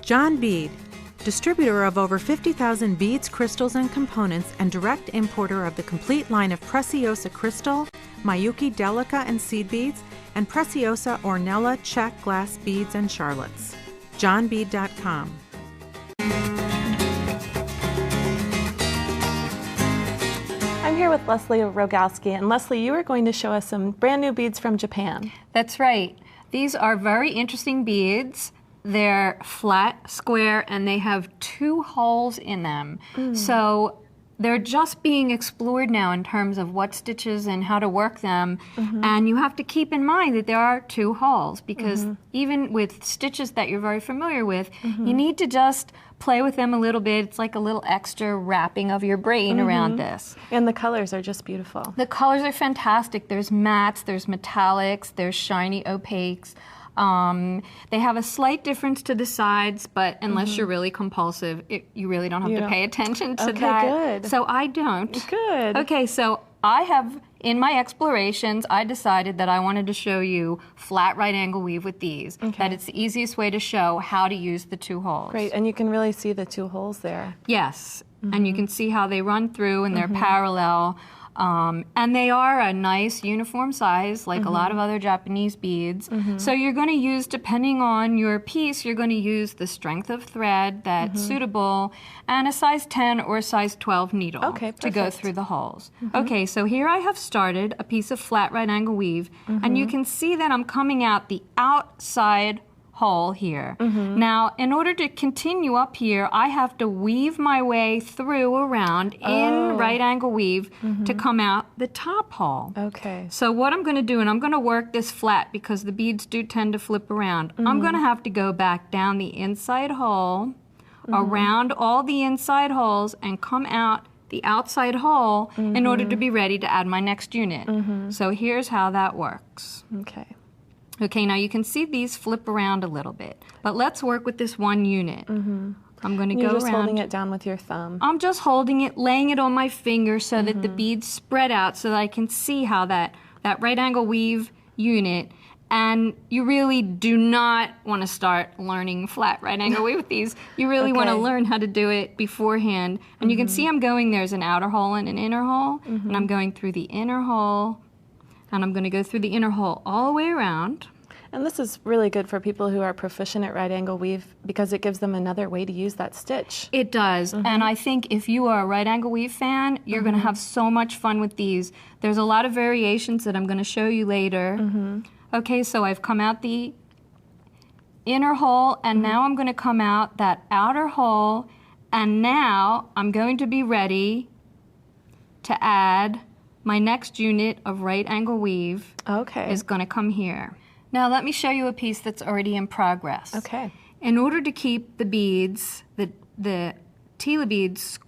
John Bead, distributor of over 50,000 beads, crystals, and components, and direct importer of the complete line of Preciosa crystal, Mikyuki Delica and seed beads, and Preciosa Ornella check glass beads and charlottes. JohnBead.com. I'm here with Leslie Rogowski, and Leslie, you are going to show us some brand new beads from Japan. That's right. These are very interesting beads. They're flat, square, and they have 2 holes in them. So they're just being explored now in terms of what stitches and how to work them. And you have to keep in mind that there are 2 holes, because even with stitches that you're very familiar with, you need to just play with them a little bit. It's like a little extra wrapping of your brain around this. And the colors are just beautiful. The colors are fantastic. There's mattes, there's metallics, there's shiny opaques. They have a slight difference to the sides, but unless you're really compulsive, you really don't have to pay attention to that. Okay, good. So I don't. Good. Okay, so I have, in my explorations, I decided that I wanted to show you flat right angle weave with these. That it's the easiest way to show how to use the 2 holes. Great, and you can really see the 2 holes there. Yes, and you can see how they run through and they're parallel. And they are a nice uniform size, like a lot of other Japanese beads. So you're going to use, depending on your piece, you're going to use the strength of thread that's suitable, and a size 10 or a size 12 needle to go through the holes. Okay, so here I have started a piece of flat right angle weave, and you can see that I'm coming out the outside hole here. Now, in order to continue up here, I have to weave my way through around in right angle weave to come out the top hole. Okay. So what I'm going to do, and I'm going to work this flat because the beads do tend to flip around, I'm going to have to go back down the inside hole, around all the inside holes, and come out the outside hole in order to be ready to add my next unit. So here's how that works. Okay. Okay, now you can see these flip around a little bit, but let's work with this 1 unit. I'm going to go around. You're just holding it down with your thumb. I'm just holding it, laying it on my finger so that the beads spread out so that I can see how that right angle weave unit, and you really do not want to start learning flat right angle weave with these. You really want to learn how to do it beforehand. And you can see I'm going, there's an outer hole and an inner hole, and I'm going through the inner hole, and I'm going to go through the inner hole all the way around. And this is really good for people who are proficient at right angle weave because it gives them another way to use that stitch. It does, and I think if you are a right angle weave fan, you're going to have so much fun with these. There's a lot of variations that I'm going to show you later. Okay, so I've come out the inner hole, and now I'm going to come out that outer hole, and now I'm going to be ready to add my next unit of right angle weave. Is going to come here. Now let me show you a piece that's already in progress. Okay. In order to keep the beads, the Tila beads,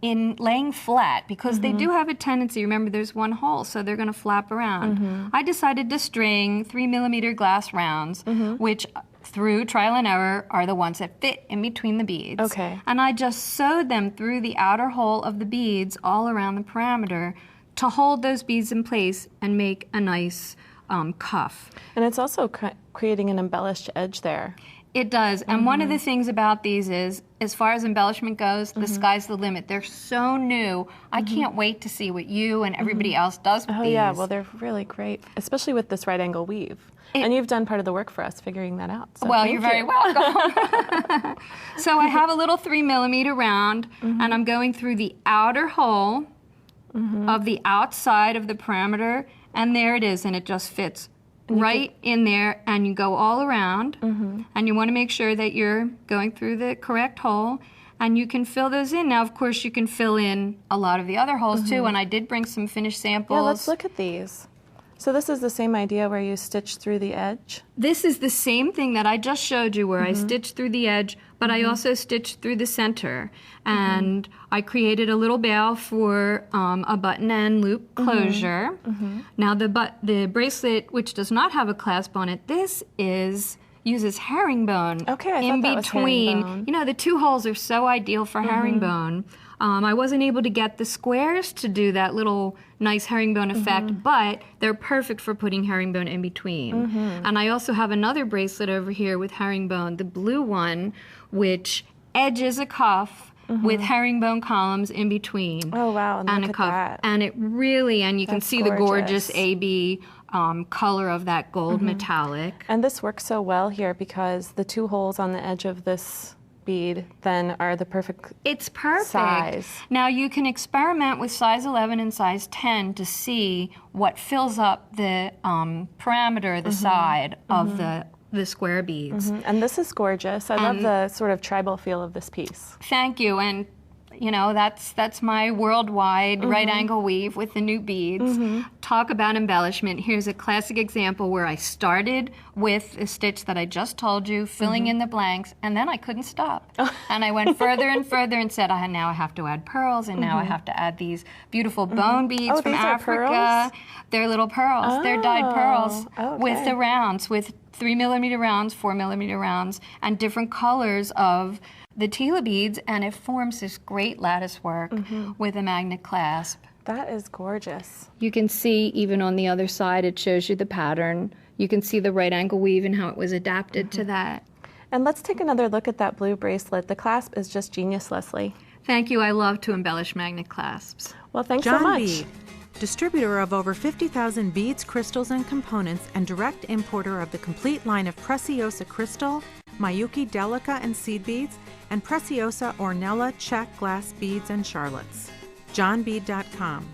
in laying flat, because they do have a tendency, remember there's 1 hole, so they're going to flap around. I decided to string 3mm glass rounds, which through trial and error are the ones that fit in between the beads. Okay. And I just sewed them through the outer hole of the beads all around the parameter to hold those beads in place and make a nice cuff. And it's also creating an embellished edge there. It does, and one of the things about these is, as far as embellishment goes, the sky's the limit. They're so new. I can't wait to see what you and everybody else does with these. Oh yeah, well they're really great, especially with this right angle weave. And you've done part of the work for us figuring that out. So well, you're very welcome. So I have a little 3mm round, and I'm going through the outer hole of the outside of the parameter, and there it is, and it just fits right in there, and you go all around, and you want to make sure that you're going through the correct hole, and you can fill those in. Now, of course, you can fill in a lot of the other holes too, and I did bring some finished samples. Yeah, let's look at these. So this is the same idea where you stitch through the edge? This is the same thing that I just showed you, where I stitched through the edge, but I also stitched through the center. And I created a little bail for a button and loop closure. Now the bracelet, which does not have a clasp on it, this uses herringbone Okay, I in thought that was between. herringbone. You know, the 2 holes are so ideal for herringbone. I wasn't able to get the squares to do that little nice herringbone effect, but they're perfect for putting herringbone in between. And I also have another bracelet over here with herringbone, the blue one, which edges a cuff with herringbone columns in between. Oh, wow, and a look at cuff. that. And it really, and you can That's see the gorgeous gorgeous. AB color of that gold metallic. And this works so well here because the 2 holes on the edge of this bead then are the perfect It's perfect. size. Now you can experiment with size 11 and size 10 to see what fills up the parameter, the side of the square beads. And this is gorgeous. I love the sort of tribal feel of this piece. Thank you. And you know, that's my worldwide right angle weave with the new beads. Talk about embellishment. Here's a classic example where I started with a stitch that I just told you, filling in the blanks, and then I couldn't stop. And I went further and further and said, now I have to add pearls, and now I have to add these beautiful bone beads from these are Africa. pearls? They're little pearls. They're dyed pearls with okay. the rounds, with 3mm rounds, 4mm rounds, and different colors of the Tila beads, and it forms this great lattice work with a magnet clasp. That is gorgeous. You can see even on the other side, it shows you the pattern. You can see the right angle weave and how it was adapted to that. And let's take another look at that blue bracelet. The clasp is just genius, Leslie. Thank you. I love to embellish magnet clasps. Well, thanks John so much. Bead, distributor of over 50,000 beads, crystals, and components, and direct importer of the complete line of Preciosa crystal, Mikyuki Delica and seed beads, and Preciosa Ornella check glass beads and charlottes. JohnBead.com.